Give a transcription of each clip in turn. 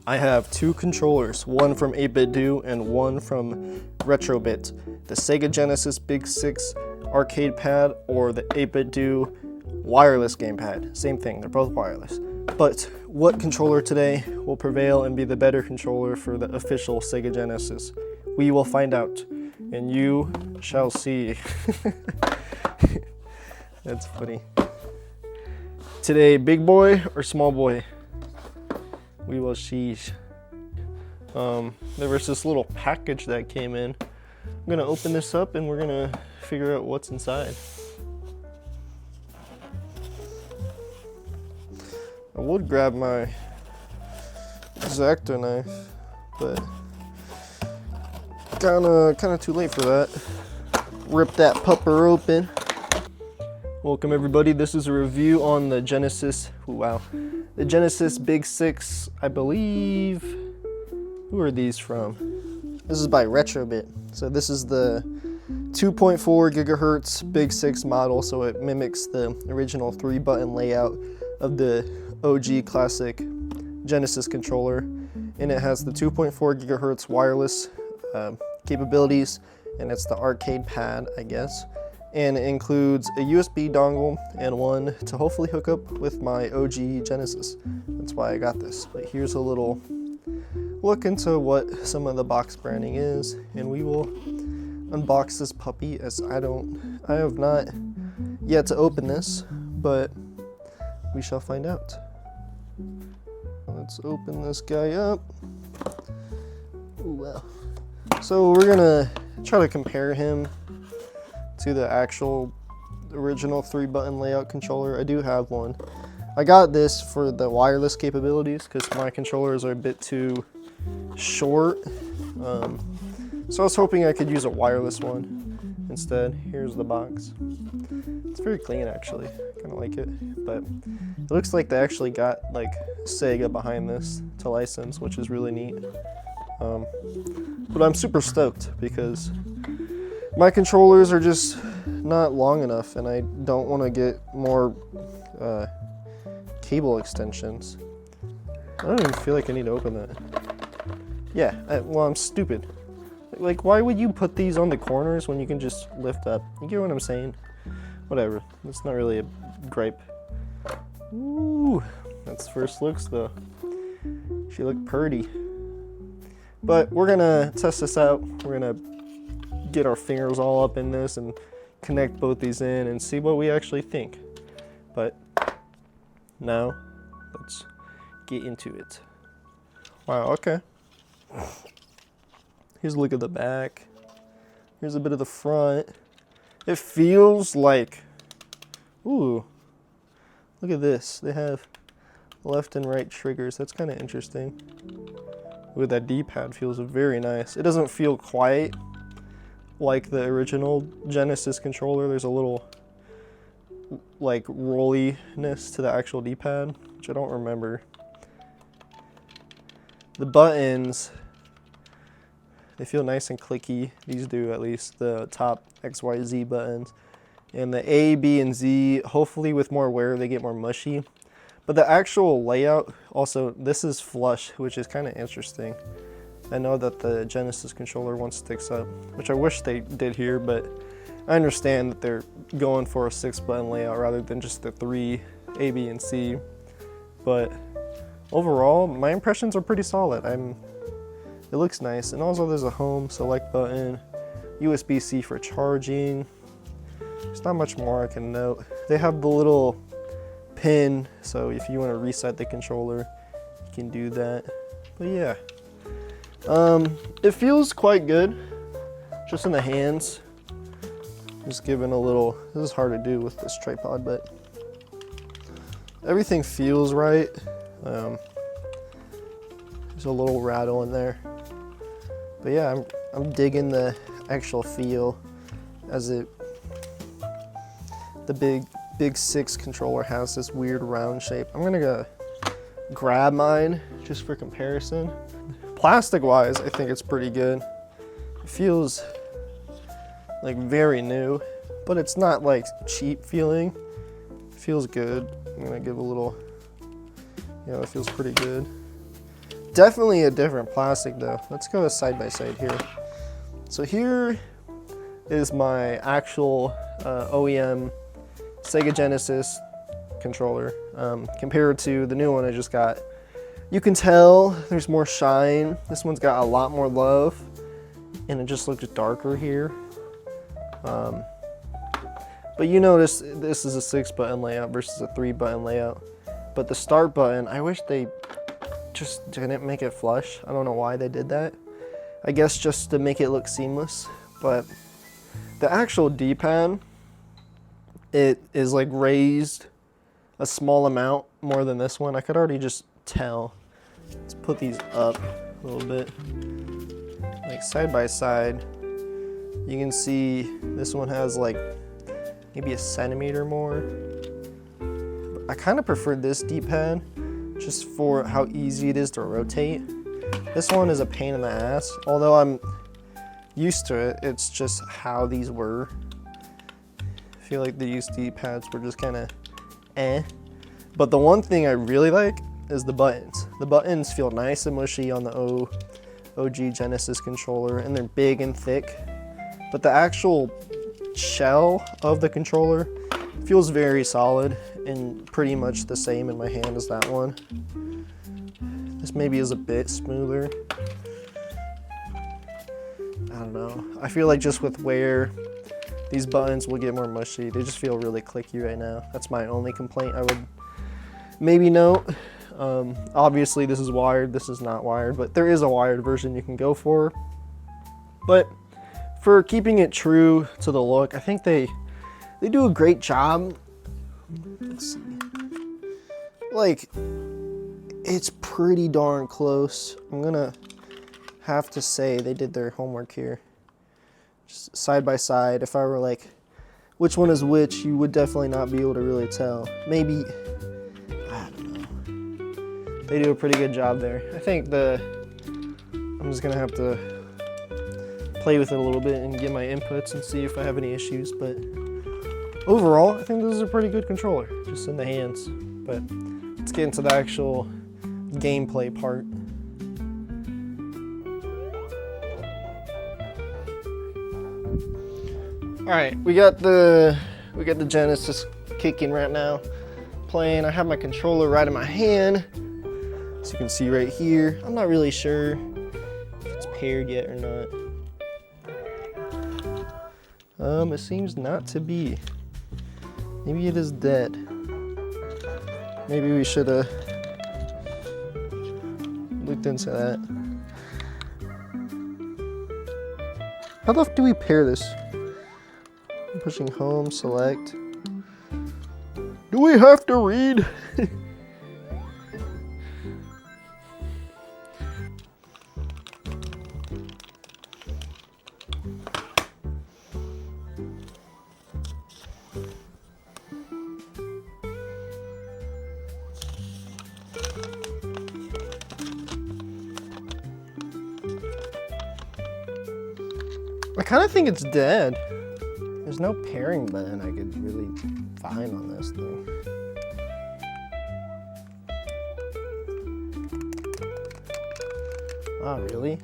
I have two controllers, one from 8Bitdo and one from Retro-bit. The Sega Genesis BIG6 arcade pad or the 8Bitdo wireless gamepad. Same thing, they're both wireless. But what controller today will prevail and be the better controller for the official Sega Genesis? We will find out, and you shall see. That's funny. Today, big boy or small boy? We will see. There was this little package that came in. I'm gonna open this up and we're gonna figure out what's inside. I would grab my X-Acto knife, but kinda too late for that. Rip that pupper open. Welcome everybody, this is a review on the Genesis, the Genesis BIG6, I believe. Who are these from? This is by Retro-bit. So this is the 2.4 gigahertz BIG6 model, so it mimics the original 3-button layout of the OG classic Genesis controller. And it has the 2.4 gigahertz wireless capabilities, and it's the arcade pad, I guess. And it includes a USB dongle and one to hopefully hook up with my OG Genesis. That's why I got this. But here's a little look into what some of the box branding is, and we will unbox this puppy, as I have not yet to open this, but we shall find out. Let's open this guy up. Ooh, wow. So we're gonna try to compare him to the actual original 3-button layout controller. I do have one. I got this for the wireless capabilities because my controllers are a bit too short. So I was hoping I could use a wireless one instead. Here's the box. It's very clean actually, kind of like it. But it looks like they actually got like Sega behind this to license, which is really neat. But I'm super stoked because my controllers are just not long enough, and I don't want to get more cable extensions. I don't even feel like I need to open that. Yeah, well, I'm stupid. Like, why would you put these on the corners when you can just lift up? You get what I'm saying? Whatever, it's not really a gripe. Ooh, that's first looks though. She looked pretty. But we're gonna test this out. We're gonna get our fingers all up in this and connect both these in and see what we actually think. But now let's get into it. Wow, okay. Here's a look at the back. Here's a bit of the front. It feels like, ooh, look at this. They have left and right triggers. That's kind of interesting. Ooh, that D-pad feels very nice. It doesn't feel quite like the original Genesis controller. There's a little like rolliness to the actual D-pad, which I don't remember. The buttons, they feel nice and clicky. These do, at least the top XYZ buttons. And the A, B, and Z, hopefully with more wear they get more mushy. But the actual layout, also this is flush, which is kind of interesting. I know that the Genesis controller one sticks up, which I wish they did here, but I understand that they're going for a 6-button layout rather than just the 3 A, B, and C. But overall, my impressions are pretty solid. It looks nice, and also there's a home select button, USB-C for charging. There's not much more I can note. They have the little pin, so if you want to reset the controller, you can do that. But yeah. It feels quite good, just in the hands. Just giving a little, this is hard to do with this tripod, but everything feels right. There's a little rattle in there. But yeah, I'm digging the actual feel as the BIG6 controller has this weird round shape. I'm gonna go grab mine just for comparison. Plastic wise, I think it's pretty good. It feels like very new, but it's not like cheap feeling. It feels good. I'm gonna give a little, it feels pretty good. definitely a different plastic though. Let's go side by side here. So here is my actual OEM Sega Genesis controller compared to the new one I just got. You can tell there's more shine. This one's got a lot more love and it just looks darker here. But you notice this is a 6-button layout versus a 3-button layout. But the start button, I wish they just didn't make it flush. I don't know why they did that. I guess just to make it look seamless. But the actual D-pad, it is like raised a small amount more than this one. I could already just tell. Let's put these up a little bit. Like side by side, you can see this one has like maybe a centimeter more. I kind of prefer this D-pad just for how easy it is to rotate. This one is a pain in the ass, although I'm used to it. It's just how these were. I feel like these D-pads were just kind of eh. But the one thing I really like is the buttons. The buttons feel nice and mushy on the OG Genesis controller, and they're big and thick. But the actual shell of the controller feels very solid and pretty much the same in my hand as that one. This maybe is a bit smoother. I don't know. I feel like just with wear, these buttons will get more mushy. They just feel really clicky right now. That's my only complaint I would maybe note. Obviously this is wired, this is not wired, but there is a wired version you can go for. But for keeping it true to the look, I think they do a great job. Let's see. Like, it's pretty darn close. I'm gonna have to say they did their homework here. Just side by side, if I were like, which one is which, you would definitely not be able to really tell. Maybe, I don't know. They do a pretty good job there. I think I'm just gonna have to play with it a little bit and get my inputs and see if I have any issues, but overall, I think this is a pretty good controller, just in the hands. But let's get into the actual gameplay part. All right, we got the Genesis kicking right now, playing. I have my controller right in my hand, as you can see right here. I'm not really sure if it's paired yet or not. It seems not to be. Maybe it is dead. Maybe we should have looked into that. How the f do we pair this? I'm pushing home, select. Do we have to read? I kind of think it's dead. There's no pairing button I could really find on this thing. Oh, really?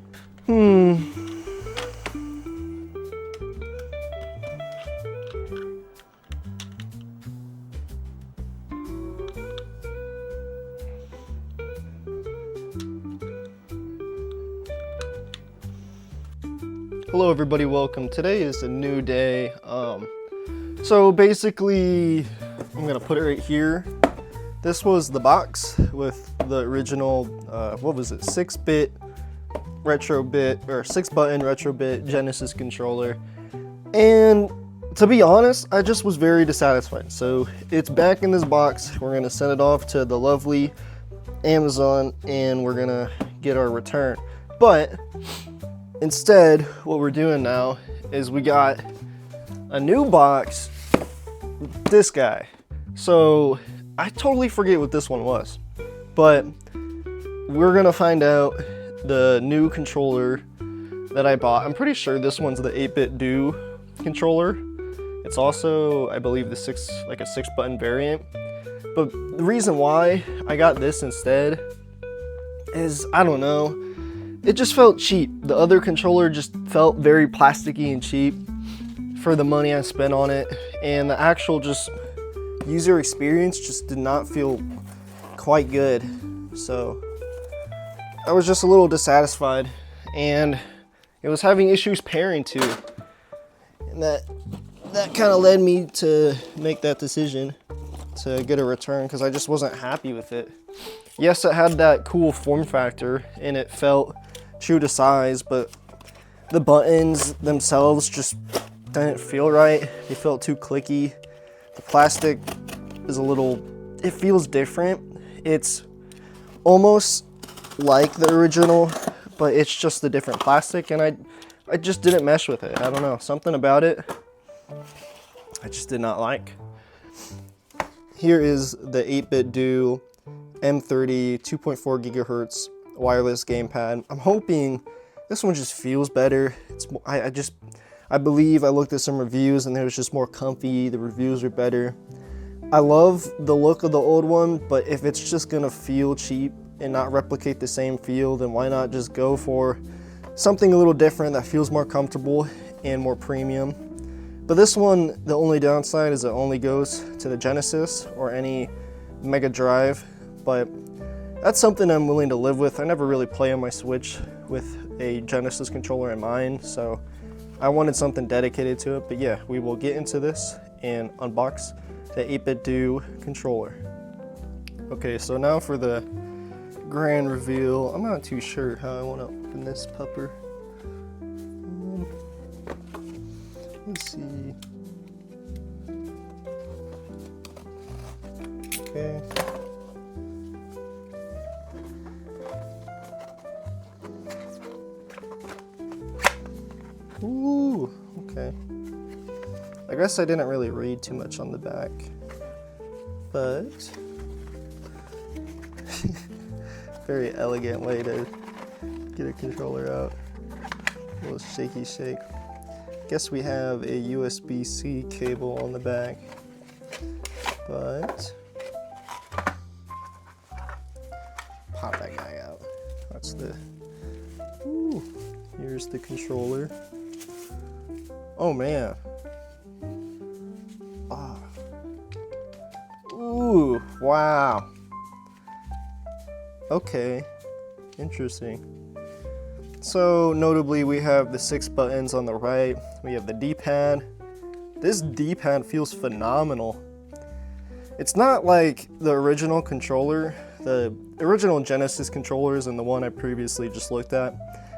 Hello everybody, welcome. Today is a new day. So basically, I'm gonna put it right here. This was the box with the original, what was it, 6-bit Retro-bit, or 6-button Retro-bit Genesis controller. And to be honest, I just was very dissatisfied. So it's back in this box. We're gonna send it off to the lovely Amazon and we're gonna get our return. But instead, what we're doing now is we got a new box with this guy. So I totally forget what this one was, but we're gonna find out the new controller that I bought. I'm pretty sure this one's the 8Bitdo controller. It's also, I believe, the 6-button variant. But the reason why I got this instead is, I don't know, it just felt cheap. The other controller just felt very plasticky and cheap for the money I spent on it, and the actual just user experience just did not feel quite good. So I was just a little dissatisfied, and it was having issues pairing too, and that kind of led me to make that decision to get a return, because I just wasn't happy with it. Yes, it had that cool form factor and it felt true to size, but the buttons themselves just didn't feel right. They felt too clicky. The plastic is a little, it feels different. It's almost like the original, but it's just a different plastic, and I just didn't mesh with it. I don't know, something about it I just did not like. Here is the 8Bitdo M30 2.4 gigahertz wireless gamepad. I'm hoping this one just feels better. It's I believe I looked at some reviews and it was just more comfy. The reviews are better. I love the look of the old one, but if it's just gonna feel cheap and not replicate the same feel, then why not just go for something a little different that feels more comfortable and more premium. But this one, the only downside is it only goes to the Genesis or any Mega Drive, but that's something I'm willing to live with. I never really play on my Switch with a Genesis controller in mind, so I wanted something dedicated to it. But yeah, we will get into this and unbox the 8Bitdo controller. Okay, so now for the grand reveal. I'm not too sure how I want to open this pupper. Let's see. Okay. Ooh, okay. I guess I didn't really read too much on the back, but very elegant way to get a controller out. A little shaky shake. Guess we have a USB-C cable on the back, but pop that guy out. That's the, ooh, here's the controller. Oh man. Oh. Ooh, wow. Okay, interesting. So notably, we have the 6 buttons on the right. We have the D-pad. This D-pad feels phenomenal. It's not like the original controller. The original Genesis controllers and the one I previously just looked at,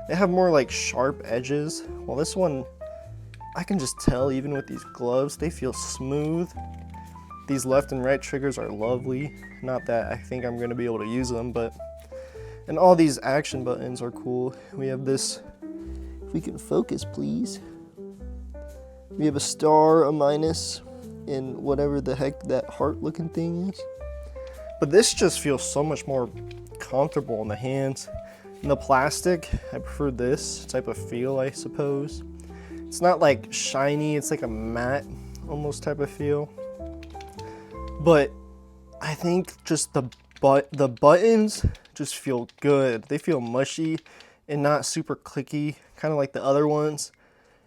they have more like sharp edges. Well, this one, I can just tell even with these gloves, they feel smooth. These left and right triggers are lovely. Not that I think I'm gonna be able to use them, but, and all these action buttons are cool. We have this, if we can focus please. We have a star, a minus, and whatever the heck that heart looking thing is. But this just feels so much more comfortable in the hands. And the plastic, I prefer this type of feel, I suppose. It's not like shiny, it's like a matte almost type of feel. But I think just the buttons just feel good. They feel mushy and not super clicky, kind of like the other ones.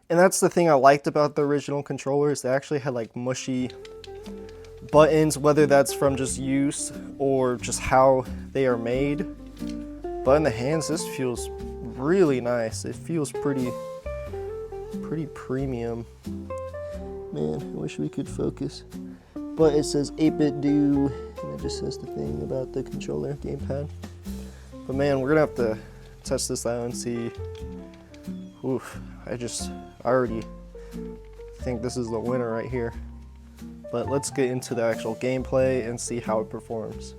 And that's the thing I liked about the original controllers. They actually had like mushy buttons, whether that's from just use or just how they are made. But in the hands, this feels really nice. It feels pretty premium. Man, I wish we could focus. But it says 8Bitdo, and it just says the thing about the controller gamepad. But man, we're gonna have to test this out and see. Oof, I already think this is the winner right here. But let's get into the actual gameplay and see how it performs.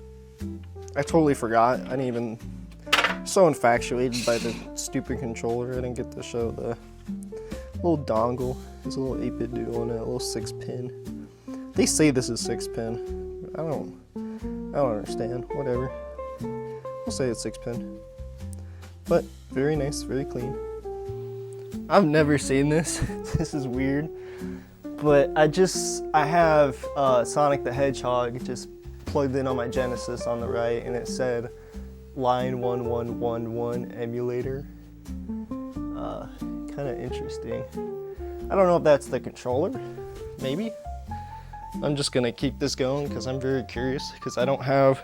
I totally forgot. I didn't even, so infatuated by the stupid controller, I didn't get to show the little dongle. There's a little 8Bitdo on it, a little 6-pin. They say this is 6-pin. I don't understand. Whatever. We'll say it's 6-pin. But very nice, very clean. I've never seen this. This is weird. But I have Sonic the Hedgehog just plugged in on my Genesis on the right, and it said line 1111 emulator. Kind of interesting. I don't know if that's the controller, maybe. I'm just gonna keep this going because I'm very curious, because I don't have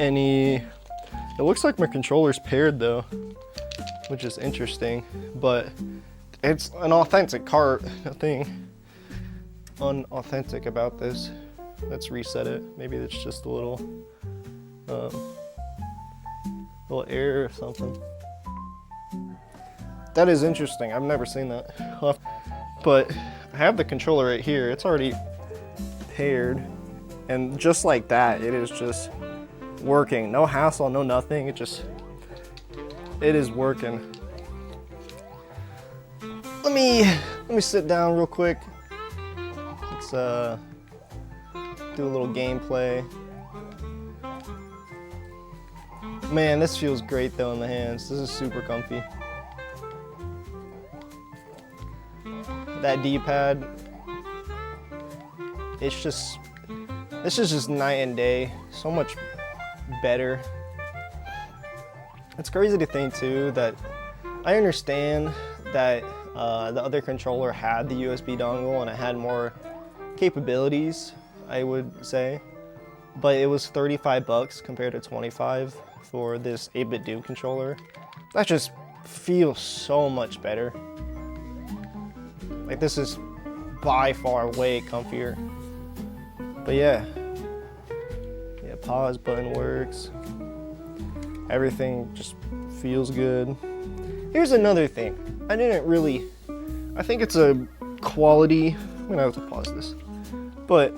any. It looks like my controller's paired though, which is interesting, but it's an authentic cart. Nothing unauthentic about this. Let's reset it. Maybe it's just a little error or something. That is interesting. I've never seen that. But I have the controller right here. It's already paired, and just like that, it is just working. No hassle, no nothing. It is working. Let me sit down real quick. Let's do a little gameplay. Man, this feels great though in the hands. This is super comfy. That D-pad, this is just night and day. So much better. It's crazy to think too that I understand that the other controller had the USB dongle and it had more capabilities, I would say, but it was $35 compared to $25 for this 8BitDo controller. That just feels so much better. Like, this is by far way comfier. But yeah, pause button works. Everything just feels good. Here's another thing. I think it's a quality. I'm gonna have to pause this. But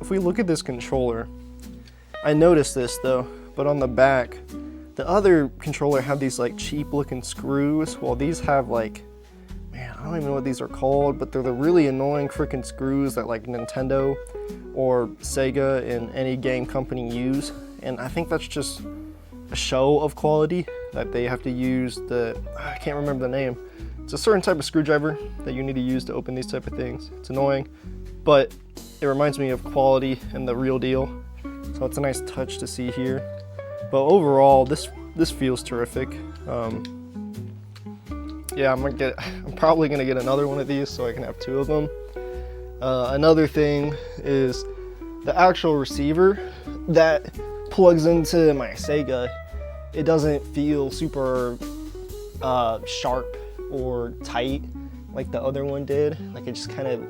if we look at this controller, I noticed this though, but on the back, the other controller had these like cheap looking screws, while these have like, man, I don't even know what these are called, but they're the really annoying freaking screws that like Nintendo or Sega and any game company use. And I think that's just a show of quality that they have to use I can't remember the name. It's a certain type of screwdriver that you need to use to open these type of things. It's annoying, but it reminds me of quality and the real deal. So it's a nice touch to see here. But overall, this feels terrific. Yeah, I'm probably gonna get another one of these so I can have two of them. Another thing is the actual receiver that plugs into my Sega. It doesn't feel super sharp or tight like the other one did. Like, it just kind of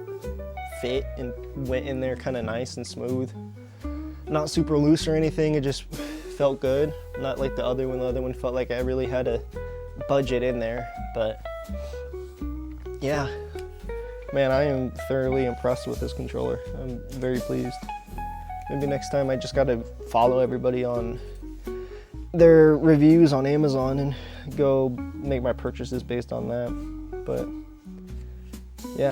fit and went in there kind of nice and smooth. Not super loose or anything, it just felt good. Not like the other one. The other one felt like I really had a budget in there. But yeah, man, I am thoroughly impressed with this controller. I'm very pleased. Maybe next time I just gotta follow everybody on their reviews on Amazon and go make my purchases based on that. But yeah,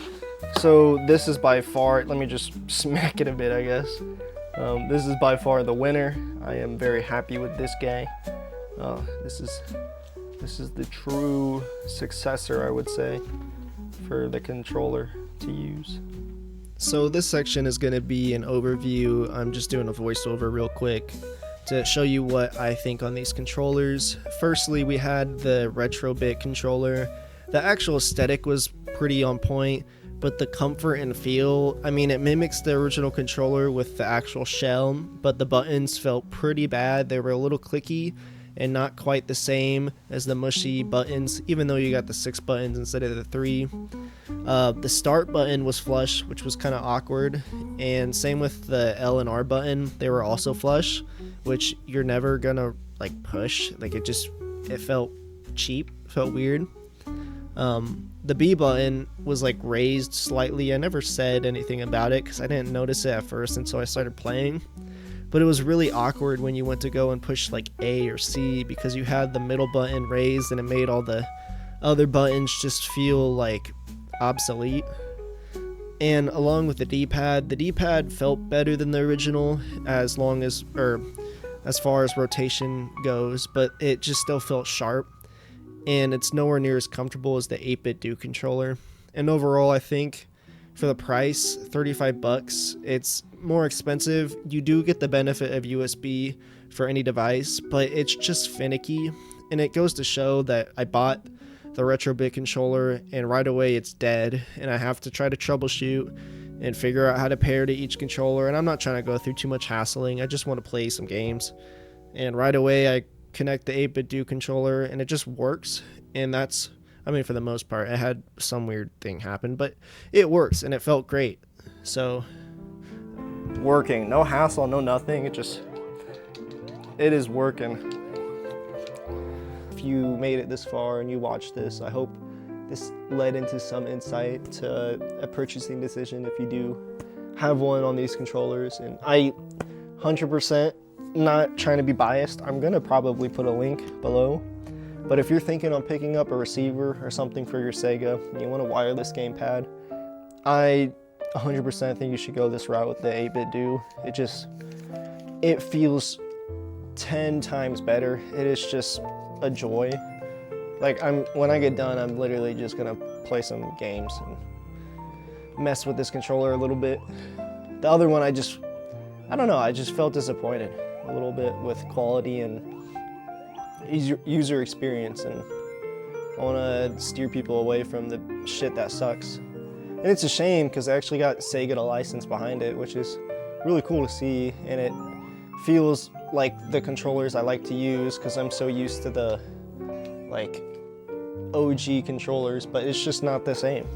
so this is by far, let me just smack it a bit, I guess. This is by far the winner. I am very happy with this guy. This is the true successor, I would say, for the controller to use. So this section is going to be an overview. I'm just doing a voiceover real quick to show you what I think on these controllers. Firstly, we had the Retro-bit controller. The actual aesthetic was pretty on point, but the comfort and feel, I mean, it mimics the original controller with the actual shell, but the buttons felt pretty bad. They were a little clicky and not quite the same as the mushy buttons, even though you got the 6 buttons instead of the 3. The start button was flush, which was kind of awkward, and same with the L and R button. They were also flush, which you're never gonna like push. Like, it felt cheap, felt weird. The B button was like raised slightly. I never said anything about it because I didn't notice it at first until I started playing. But it was really awkward when you went to go and push like A or C because you had the middle button raised and it made all the other buttons just feel like obsolete. And along with the D-pad felt better than the original as far as rotation goes, but it just still felt sharp. And it's nowhere near as comfortable as the 8BitDo controller. And overall, I think for the price, 35 bucks. It's more expensive. You do get the benefit of USB for any device, but it's just finicky. And it goes to show that I bought the Retro-bit controller and right away it's dead, and I have to try to troubleshoot and figure out how to pair to each controller. And I'm not trying to go through too much hassling. I just want to play some games. And right away I connect the 8Bitdo controller and it just works. And that's, I mean, for the most part, it had some weird thing happen, but it works and it felt great. So working, no hassle, no nothing. It is working. If you made it this far and you watched this, I hope this led into some insight to a purchasing decision if you do have one on these controllers. And I 100% not trying to be biased, I'm gonna probably put a link below. But if you're thinking on picking up a receiver or something for your Sega and you want a wireless gamepad, I 100% think you should go this route with the 8Bitdo. It feels 10 times better. It is just a joy. Like, when I get done, I'm literally just gonna play some games and mess with this controller a little bit. The other one, I don't know, I just felt disappointed a little bit with quality and user experience, and I wanna steer people away from the shit that sucks. And it's a shame because I actually got Sega to license behind it, which is really cool to see, and it feels like the controllers I like to use because I'm so used to the like OG controllers, but it's just not the same.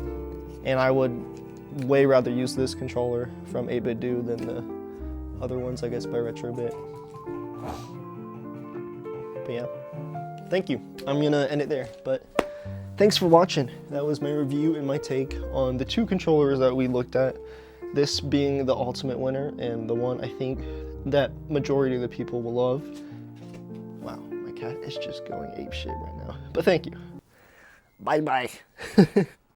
And I would way rather use this controller from 8Bitdo than the other ones, I guess, by Retro-bit. But yeah, thank you. I'm gonna end it there, but thanks for watching. That was my review and my take on the two controllers that we looked at, this being the ultimate winner and the one I think that majority of the people will love. Wow, my cat is just going apeshit right now. But thank you. Bye-bye.